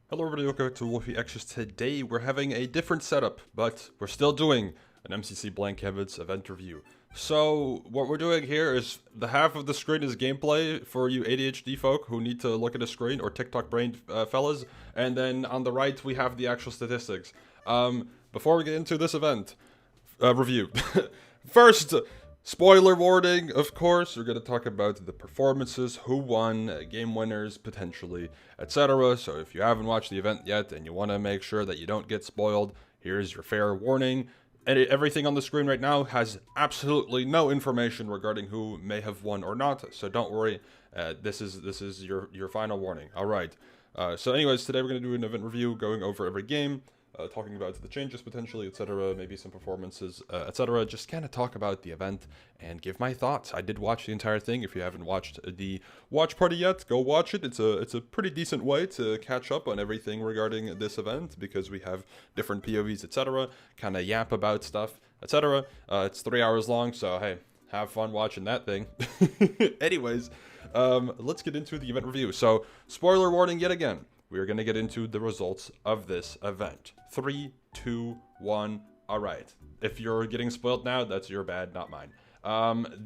Hello everybody, welcome to Wolfeei MCC. Today we're having a different setup, but we're still doing an MCC Blank Canvas event review. So what we're doing here is the half of the screen is gameplay for you ADHD folk who need to look at a screen, or TikTok brain fellas, and then on the right we have the actual statistics. Before we get into this event review, first, spoiler warning, of course. We're going to talk about the performances, who won, game winners, potentially, etc. So if you haven't watched the event yet and you want to make sure that you don't get spoiled, here's your fair warning. And everything on the screen right now has absolutely no information regarding who may have won or not, so don't worry. This is your final warning. All right. So anyways, today we're going to do an event review, going over every game, talking about the changes potentially, etc., maybe some performances, etc. Just kind of talk about the event and give my thoughts. I did watch the entire thing. If you haven't watched the watch party yet, go watch it. It's a pretty decent way to catch up on everything regarding this event, because we have different POVs, etc., kind of yap about stuff, etc. It's 3 hours long, so hey, have fun watching that thing. Anyways, let's get into the event review. So, spoiler warning yet again. We are going to get into the results of this event. 3, 2, 1. All right. If you're getting spoiled now, that's your bad, not mine.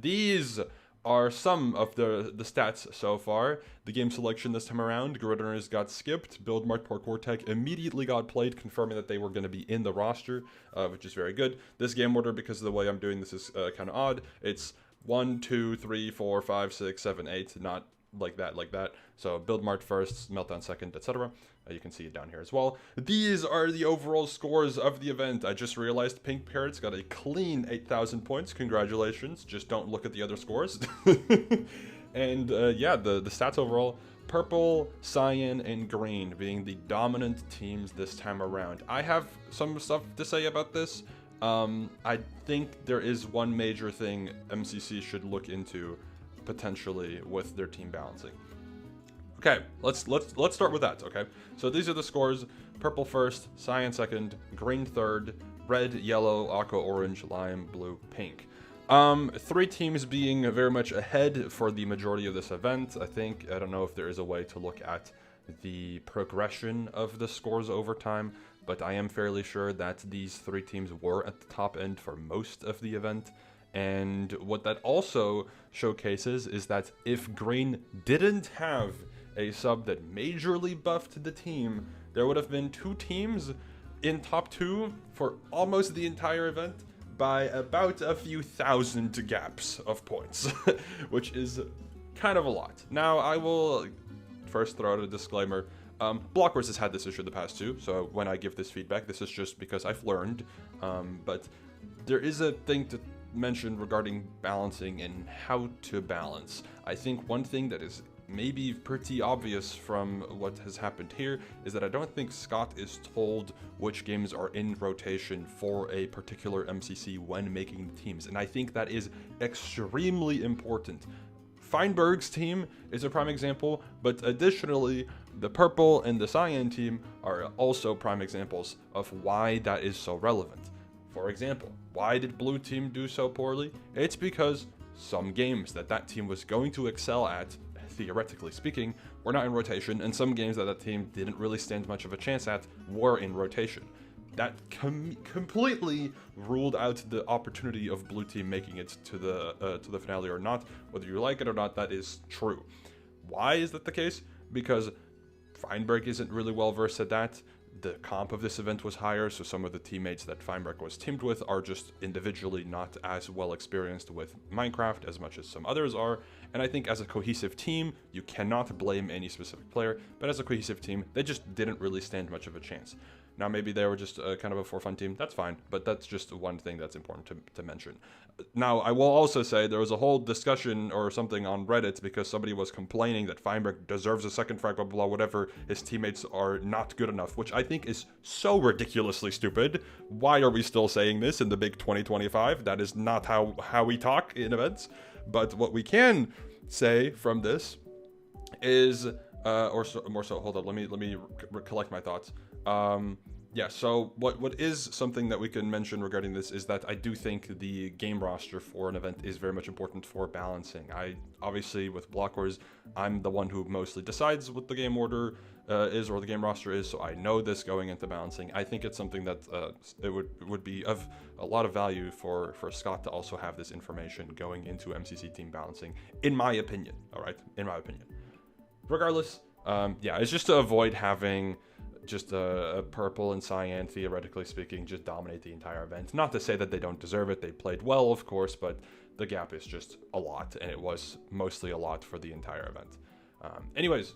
These are some of the stats so far. The game selection this time around, Grid Runners got skipped. Build Mart Parkour Tech immediately got played, confirming that they were going to be in the roster, which is very good. This game order, because of the way I'm doing this, is kind of odd. It's 1, 2, 3, 4, 5, 6, 7, 8, not like that. So Build Mart first, Meltdown second, etc. You can see it down here as well. These are the overall scores of the event. I just realized Pink Parrots got a clean 8,000 points. Congratulations. Just don't look at the other scores. And yeah, the stats overall: purple, cyan, and green being the dominant teams this time around. I have some stuff to say about this. I think there is one major thing MCC should look into potentially with their team balancing. Okay, let's start with that. Okay, so these are the scores: purple first, cyan second, green third, red, yellow, aqua, orange, lime, blue, pink. 3 teams being very much ahead for the majority of this event. I don't know if there is a way to look at the progression of the scores over time, but I am fairly sure that these 3 teams were at the top end for most of the event. And what that also showcases is that if green didn't have a sub that majorly buffed the team, there would have been 2 teams in top 2 for almost the entire event by about a few thousand gaps of points, which is kind of a lot. Now, I will first throw out a disclaimer. Blockwars has had this issue the past 2, so when I give this feedback, this is just because I've learned. But there is a thing to mention regarding balancing and how to balance. I think one thing that is maybe pretty obvious from what has happened here is that I don't think Scott is told which games are in rotation for a particular MCC when making the teams, and I think that is extremely important. Feinberg's team is a prime example, but additionally, the purple and the cyan team are also prime examples of why that is so relevant. For example, why did blue team do so poorly? It's because some games that team was going to excel at, theoretically speaking, were not in rotation, and some games that team didn't really stand much of a chance at were in rotation. That completely ruled out the opportunity of blue team making it to the finale or not. Whether you like it or not, that is true. Why is that the case? Because Feinberg isn't really well versed at that. The comp of this event was higher, so some of the teammates that Feinberg was teamed with are just individually not as well experienced with Minecraft as much as some others are. And I think as a cohesive team, you cannot blame any specific player, but as a cohesive team, they just didn't really stand much of a chance. Now, maybe they were just kind of a for-fun team. That's fine, but that's just one thing that's important to mention. Now, I will also say there was a whole discussion or something on Reddit because somebody was complaining that Feinberg deserves a second frag, blah, blah, blah, whatever. His teammates are not good enough, which I think is so ridiculously stupid. Why are we still saying this in the big 2025? That is not how we talk in events. But what we can say from this is, more so, hold on, let me collect my thoughts. Yeah, so what is something that we can mention regarding this is that I do think the game roster for an event is very much important for balancing. Obviously with Block Wars, I'm the one who mostly decides with the game order. is, or the game roster is, so I know this going into balancing. I think it's something that it would be of a lot of value for Scott to also have this information going into MCC team balancing, in my opinion. All right, in my opinion. Regardless, yeah, it's just to avoid having just a purple and cyan, theoretically speaking, just dominate the entire event. Not to say that they don't deserve it. They played well, of course, but the gap is just a lot, and it was mostly a lot for the entire event. Anyways,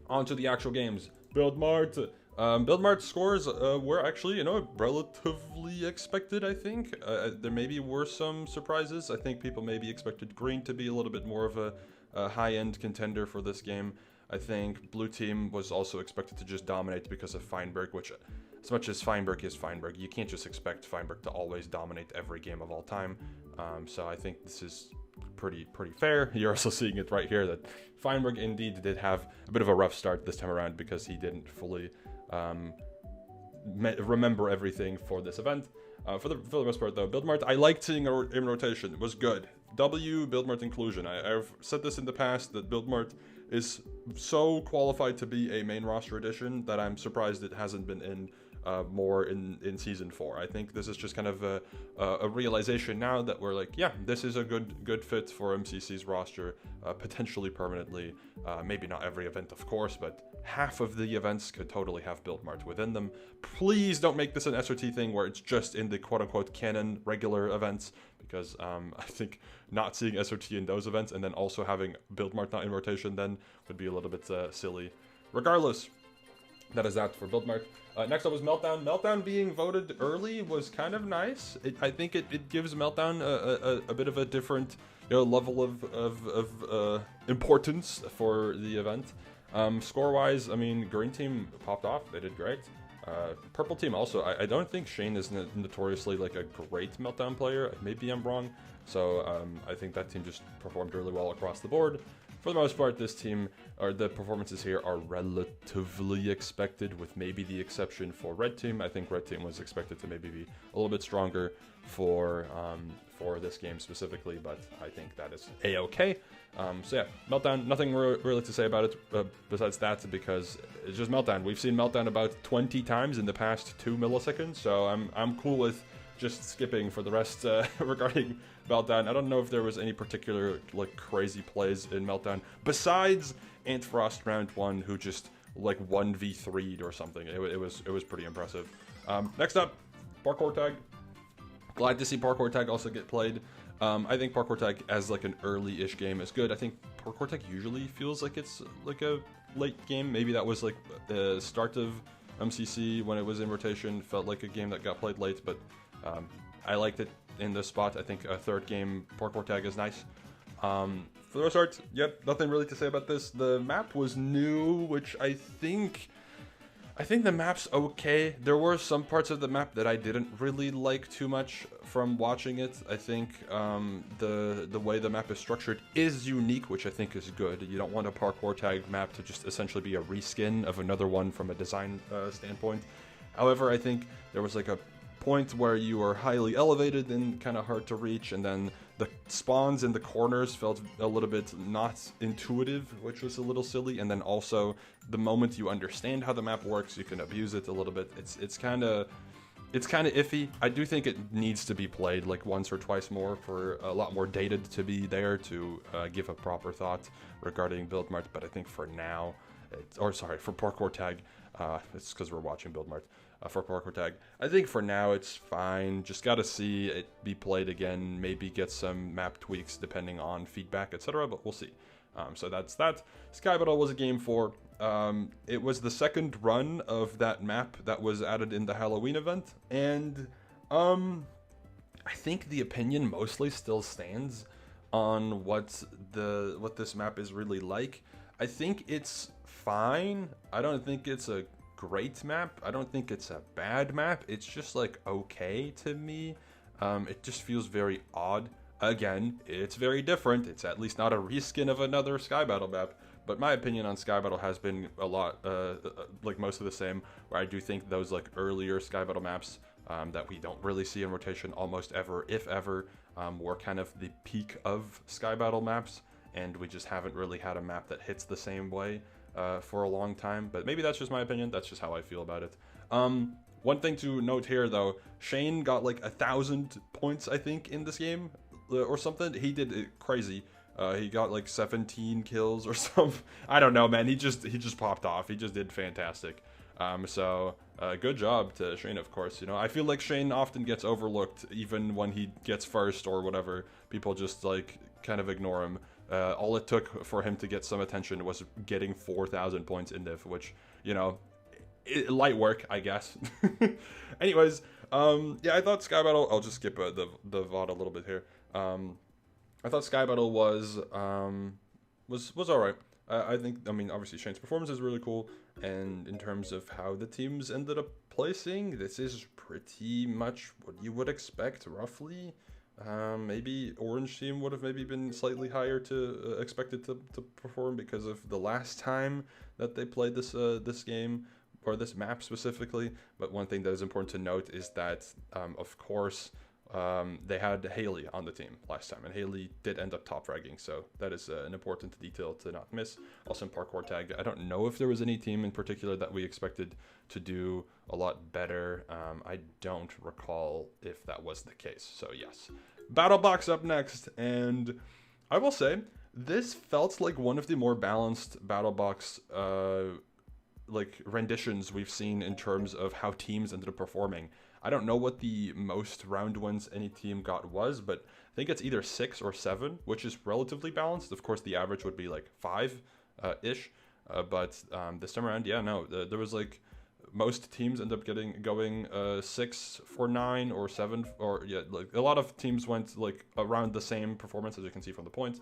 on to the actual games. Build Mart. Build Mart's scores were actually, relatively expected, I think. There maybe were some surprises. I think people maybe expected green to be a little bit more of a high-end contender for this game. I think blue team was also expected to just dominate because of Feinberg, which, as much as Feinberg is Feinberg, you can't just expect Feinberg to always dominate every game of all time. So I think this is pretty fair. You're also seeing it right here that Feinberg indeed did have a bit of a rough start this time around because he didn't fully remember everything for this event. For the most part, though, Build Mart, I liked seeing in rotation. It was good. Build Mart inclusion. I've said this in the past that Build Mart is so qualified to be a main roster addition that I'm surprised it hasn't been in more in season 4. I think this is just kind of a realization now that we're like, yeah, this is a good fit for MCC's roster, potentially permanently. Maybe not every event, of course, but half of the events could totally have Build Mart within them. Please don't make this an SRT thing where it's just in the quote-unquote canon regular events, because I think not seeing SRT in those events and then also having Build Mart not in rotation then would be a little bit silly. Regardless, that is that for Build Mart. Next up was Meltdown. Meltdown being voted early was kind of nice. I think it gives Meltdown a bit of a different level of importance for the event. Score-wise, I mean, green team popped off. They did great. Purple team also, I don't think Shane is notoriously like a great Meltdown player. Maybe I'm wrong. So I think that team just performed really well across the board. For the most part, this team, or the performances here, are relatively expected, with maybe the exception for Red Team. I think Red Team was expected to maybe be a little bit stronger for this game specifically, but I think that is a-okay. So yeah, Meltdown, nothing really to say about it besides that, because it's just Meltdown. We've seen Meltdown about 20 times in the past 2 milliseconds, so I'm cool with just skipping for the rest regarding Meltdown. I don't know if there was any particular like crazy plays in Meltdown besides Antfrost round 1, who just like 1v3'd or something. It was pretty impressive. Next up, Parkour Tag. Glad to see Parkour Tag also get played. I think Parkour Tag as like an early-ish game is good. I think Parkour Tag usually feels like it's like a late game. Maybe that was like the start of MCC when it was in rotation. Felt like a game that got played late, but I liked it in this spot. I think a third game Parkour Tag is nice. For the most part, yep, nothing really to say about this. The map was new, which I think the map's okay. There were some parts of the map that I didn't really like too much from watching it. I think the way the map is structured is unique, which I think is good. You don't want a Parkour Tag map to just essentially be a reskin of another one from a design standpoint. However, I think there was like a point where you were highly elevated and kind of hard to reach, and then the spawns in the corners felt a little bit not intuitive, which was a little silly. And then also the moment you understand how the map works, you can abuse it a little bit. It's kind of iffy. I do think it needs to be played like once or twice more for a lot more data to be there to give a proper thought regarding Build Mart. But I think for now, for Parkour Tag, it's because we're watching Build Mart. For Parkour Tag, I think for now it's fine. Just gotta see it be played again, maybe get some map tweaks depending on feedback, etc. But we'll see. So that's that. Sky Battle was a game 4. It was the second run of that map that was added in the Halloween event, and I think the opinion mostly still stands on what this map is really like. I think it's fine. I don't think it's a great map. I don't think it's a bad map. It's just like okay to me. It just feels very odd. Again, it's very different. It's at least not a reskin of another Sky Battle map. But my opinion on Sky Battle has been a lot, like most of the same, where I do think those like earlier Sky Battle maps that we don't really see in rotation almost ever, if ever, were kind of the peak of Sky Battle maps, and we just haven't really had a map that hits the same way. for a long time, but maybe that's just my opinion. That's just how I feel about it. One thing to note here, though, Shane got like 1,000 points, I think, in this game or something. He did it crazy. He got like 17 kills or something. I don't know, man. He just popped off. He just did fantastic. So good job to Shane, of course. You know, I feel like Shane often gets overlooked, even when he gets first or whatever. People just like kind of ignore him. All it took for him to get some attention was getting 4,000 points in diff, which, you know, light work, I guess. Anyways, yeah, I thought Sky Battle. I'll just skip the VOD a little bit here. I thought Sky Battle was all right. I think, I mean, obviously Shane's performance is really cool, and in terms of how the teams ended up placing, this is pretty much what you would expect, roughly. Maybe Orange team would have maybe been slightly higher to expected to perform because of the last time that they played this game, or this map specifically. But one thing that is important to note is that, of course, they had Haley on the team last time, and Haley did end up top fragging, so that is an important detail to not miss. Also in Parkour tag, I don't know if there was any team in particular that we expected to do a lot better. I don't recall if that was the case, so yes. Battle Box up next, and I will say, this felt like one of the more balanced Battle Box like renditions we've seen in terms of how teams ended up performing. I don't know what the most round wins any team got was, but I think it's either 6 or 7, which is relatively balanced. Of course, the average would be like 5-ish, but this time around, yeah, no, there was like most teams end up going 6 for 9 or 7, or yeah, like a lot of teams went like around the same performance, as you can see from the points.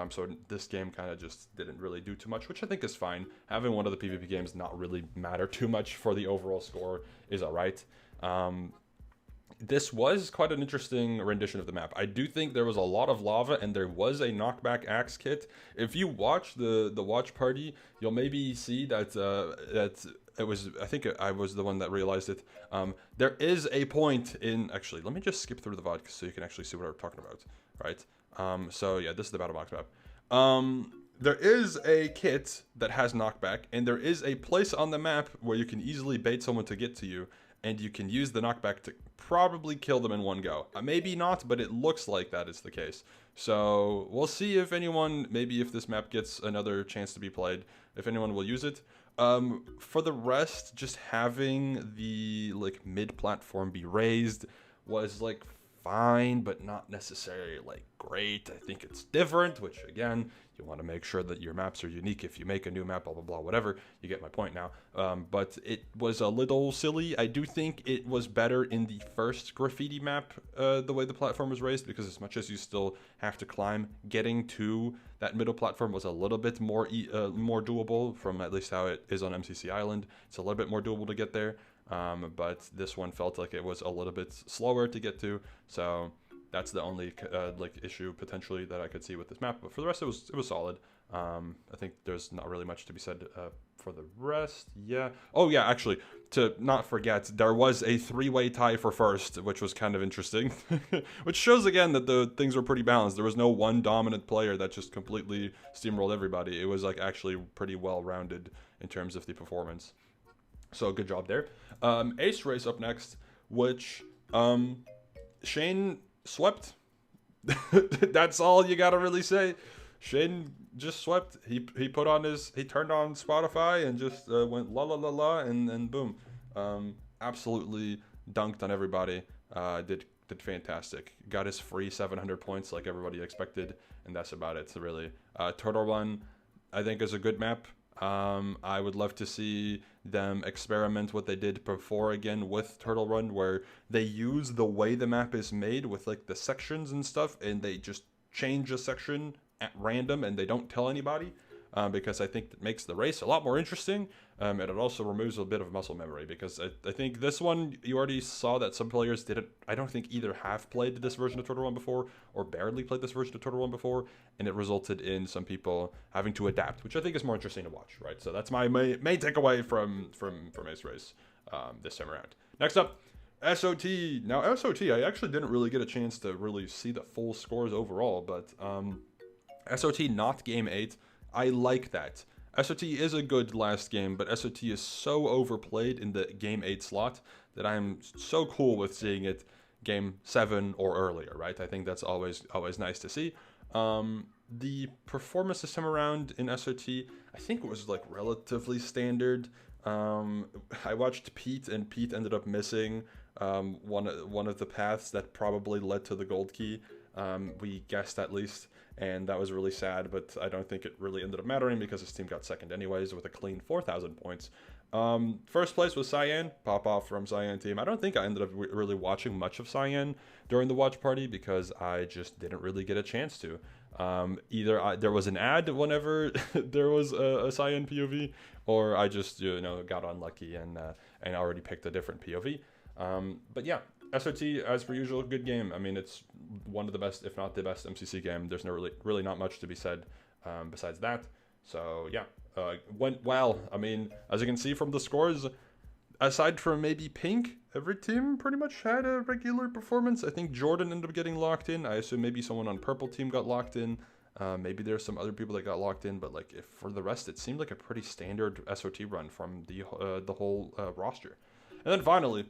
So this game kind of just didn't really do too much, which I think is fine. Having one of the PvP games not really matter too much for the overall score is alright. This was quite an interesting rendition of the map. I do think there was a lot of lava, and there was a knockback axe kit. If you watch the watch party, you'll maybe see that that it was, I think I was the one that realized it. There is a point in, actually, let me just skip through the VOD so you can actually see what I'm talking about, right? So yeah, this is the Battle Box map. There is a kit that has knockback, and there is a place on the map where you can easily bait someone to get to you, and you can use the knockback to probably kill them in one go. Maybe not, but it looks like that is the case. So we'll see if anyone, maybe if this map gets another chance to be played, if anyone will use it. For the rest, just having the like mid platform be raised was like fine, but not necessarily like great. I think it's different, which again, you want to make sure that your maps are unique. If you make a new map, blah blah blah, whatever, you get my point now. But it was a little silly. I do think it was better in the first graffiti map, the way the platform was raised, because as much as you still have to climb, getting to that middle platform was a little bit more doable, from at least how it is on MCC Island. It's a little bit more doable to get there. But this one felt like it was a little bit slower to get to, so that's the only like issue potentially that I could see with this map. But for the rest, it was solid. I think there's not really much to be said for the rest. Yeah. Oh yeah, actually, to not forget, there was a 3-way tie for first, which was kind of interesting, which shows again that the things were pretty balanced. There was no one dominant player that just completely steamrolled everybody. It was like actually pretty well rounded in terms of the performance. So good job there. Ace race up next, which Shane swept. That's all you gotta really say. Shane just swept. He put on he turned on Spotify and just went la la la la, and boom, absolutely dunked on everybody. Did fantastic. Got his free 700 points like everybody expected, and that's about it. So really, Turtle Run, I think, is a good map. I would love to see them experiment what they did before again with Turtle Run, where they use the way the map is made with like the sections and stuff, and they just change a section at random and they don't tell anybody, because I think that makes the race a lot more interesting, and it also removes a bit of muscle memory, because I think this one, you already saw that some players didn't, I don't think either have played this version of Turtle Run before or barely played this version of Turtle Run before, and it resulted in some people having to adapt, which I think is more interesting to watch, right? So that's my main takeaway from Ace Race this time around. Next up, SOT. Now SOT, I actually didn't really get a chance to really see the full scores overall, but SOT not game 8. I like that. SOT is a good last game, but SOT is so overplayed in the game 8 slot that I'm so cool with seeing it game 7 or earlier, right? I think that's always nice to see. The performance this time around in SOT, I think it was like relatively standard. I watched Pete, and Pete ended up missing one of the paths that probably led to the gold key. We guessed at least, and that was really sad, but I don't think it really ended up mattering because his team got second anyways with a clean 4,000 points. First place was Cyan, pop off from Cyan team. I don't think I ended up really watching much of Cyan during the watch party because I just didn't really get a chance to. Either there was an ad whenever there was a Cyan POV, or I just got unlucky and already picked a different POV. But yeah, SOT as per usual, good game. I mean, it's one of the best, if not the best, MCC game. There's no really not much to be said besides that. So yeah, went well. I mean, as you can see from the scores, aside from maybe Pink, every team pretty much had a regular performance. I think Jordan ended up getting locked in. I assume maybe someone on Purple team got locked in. Maybe there's some other people that got locked in, but like if for the rest, it seemed like a pretty standard SOT run from the whole roster. And then finally,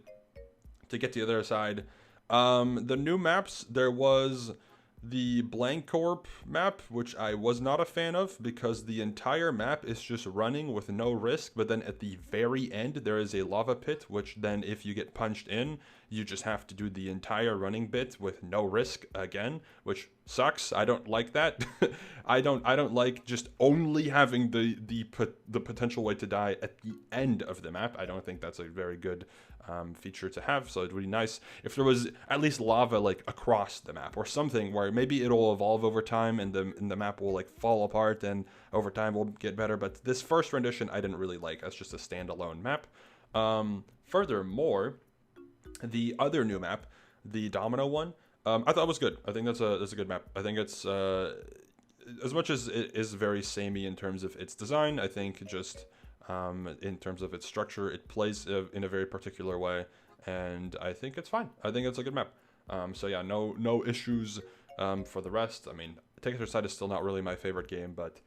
to get to the other side, the new maps, there was the Blank Corp map, which I was not a fan of because the entire map is just running with no risk, but then at the very end there is a lava pit, which then if you get punched in, you just have to do the entire running bit with no risk again, which sucks. I don't like that. I don't like just only having the potential way to die at the end of the map. I don't think that's a very good feature to have. So it would be nice if there was at least lava like across the map or something where maybe it'll evolve over time and the map will like fall apart and over time will get better. But this first rendition I didn't really like as just a standalone map. Furthermore, the other new map, the Domino one, I thought was good. I think that's a good map. I think it's as much as it is very samey in terms of its design. I think just in terms of its structure, it plays in a very particular way, and I think it's fine. I think it's a good map. So yeah, no issues for the rest. I mean, Take Side is still not really my favorite game, but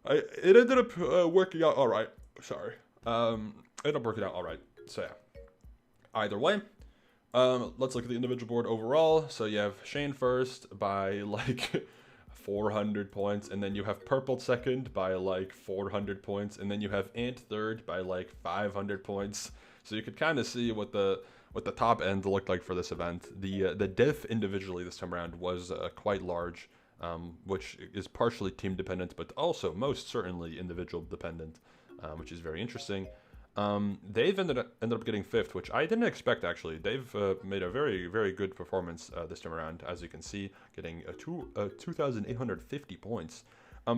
it ended up working out all right. Sorry, it ended up working out all right. So yeah, either way. Let's look at the individual board overall. So you have Shane first by like 400 points, and then you have Purple second by like 400 points, and then you have Ant third by like 500 points. So you could kind of see what the top end looked like for this event. The diff individually this time around was quite large, which is partially team dependent, but also most certainly individual dependent, which is very interesting. Dave ended up getting 5th, which I didn't expect actually. Dave made a very, very good performance this time around, as you can see, getting 2,850 points.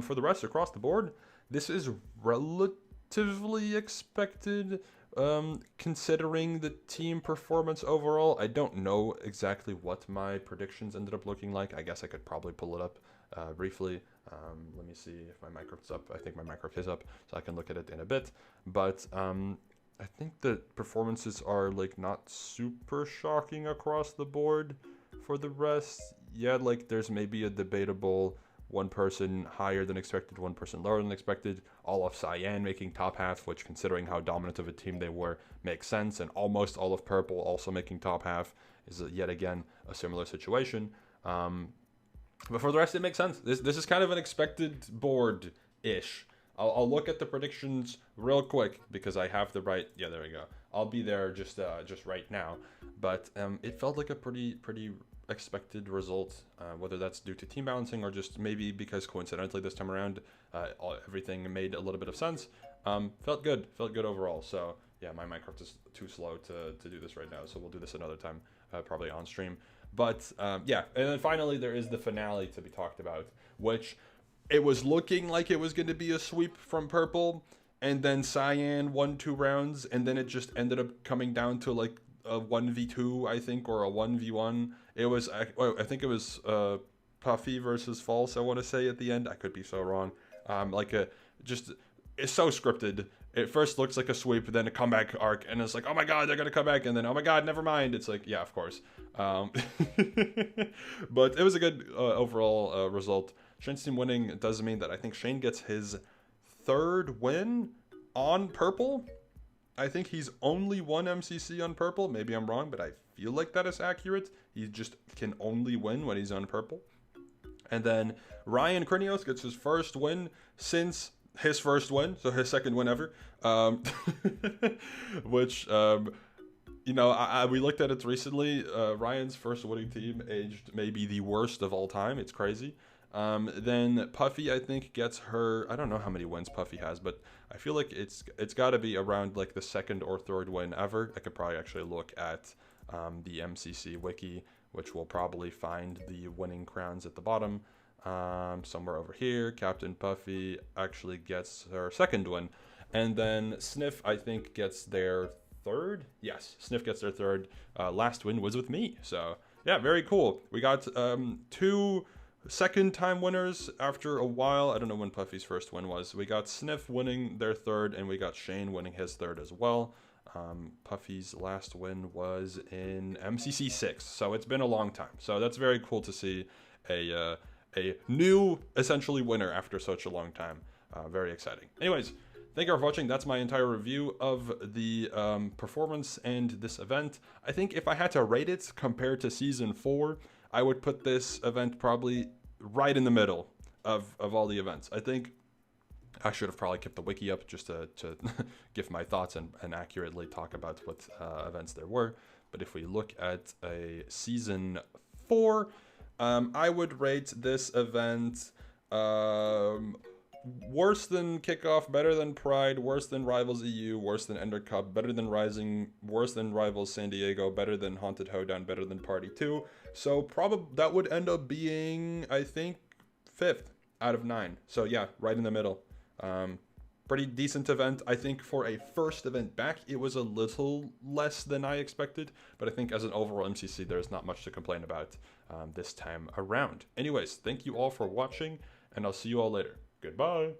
For the rest across the board, this is relatively expected, considering the team performance overall. I don't know exactly what my predictions ended up looking like. I guess I could probably pull it up briefly. Let me see if my microphone's up. I think my microphone is up, so I can look at it in a bit. But I think the performances are like not super shocking across the board. For the rest, yeah, like there's maybe a debatable one person higher than expected, one person lower than expected. All of Cyan making top half, which considering how dominant of a team they were, makes sense. And almost all of Purple also making top half is yet again a similar situation. But for the rest, it makes sense. This is kind of an expected board-ish. I'll look at the predictions real quick because I have the right. Yeah, there we go. I'll be there just right now. But it felt like a pretty expected result. Whether that's due to team balancing or just maybe because coincidentally this time around everything made a little bit of sense. Felt good overall. So yeah, my Minecraft is too slow to do this right now. So we'll do this another time, probably on stream. But yeah, and then finally there is the finale to be talked about, which it was looking like it was going to be a sweep from Purple, and then Cyan won 2 rounds, and then it just ended up coming down to like a 1v2, I think, or a 1v1. It was, I think it was Puffy versus False, I want to say at the end. I could be so wrong. It's so scripted. It first looks like a sweep, then a comeback arc, and it's like, oh my god, they're gonna come back, and then oh my god, never mind. It's like, yeah, of course. But it was a good overall result. Shane's team winning does mean that I think Shane gets his third win on purple. I think he's only won MCC on purple. Maybe I'm wrong, but I feel like that is accurate. He just can only win when he's on purple. And then Ryan Krinios gets his first win since his first win, so his second win ever. Which, you know, we looked at it recently. Ryan's first winning team aged maybe the worst of all time. It's crazy. Then Puffy, I think, gets her. I don't know how many wins Puffy has, but I feel like it's got to be around like the second or third win ever. I could probably actually look at the MCC wiki, which will probably find the winning crowns at the bottom. Somewhere over here, Captain Puffy actually gets her second win. And then Sniff, I think, gets their third. Yes, Sniff gets their third. Last win was with me. So, yeah, very cool. We got 2 second-time winners after a while. I don't know when Puffy's first win was. We got Sniff winning their third, and we got Shane winning his third as well. Puffy's last win was in MCC 6, so it's been a long time. So that's very cool to see a new, essentially, winner after such a long time. Very exciting. Anyways, thank you for watching. That's my entire review of the performance and this event. I think if I had to rate it compared to Season 4, I would put this event probably right in the middle of all the events. I think I should have probably kept the wiki up just to give my thoughts and accurately talk about what events there were. But if we look at a Season 4, I would rate this event worse than Kickoff, better than Pride, worse than Rivals EU, worse than Ender Cup, better than Rising, worse than Rivals San Diego, better than Haunted Hoedown, better than Party 2. So probably that would end up being, I think, 5th out of 9. So yeah, right in the middle. Pretty decent event. I think for a first event back, it was a little less than I expected, but I think as an overall MCC, there's not much to complain about this time around. Anyways, thank you all for watching, and I'll see you all later. Goodbye.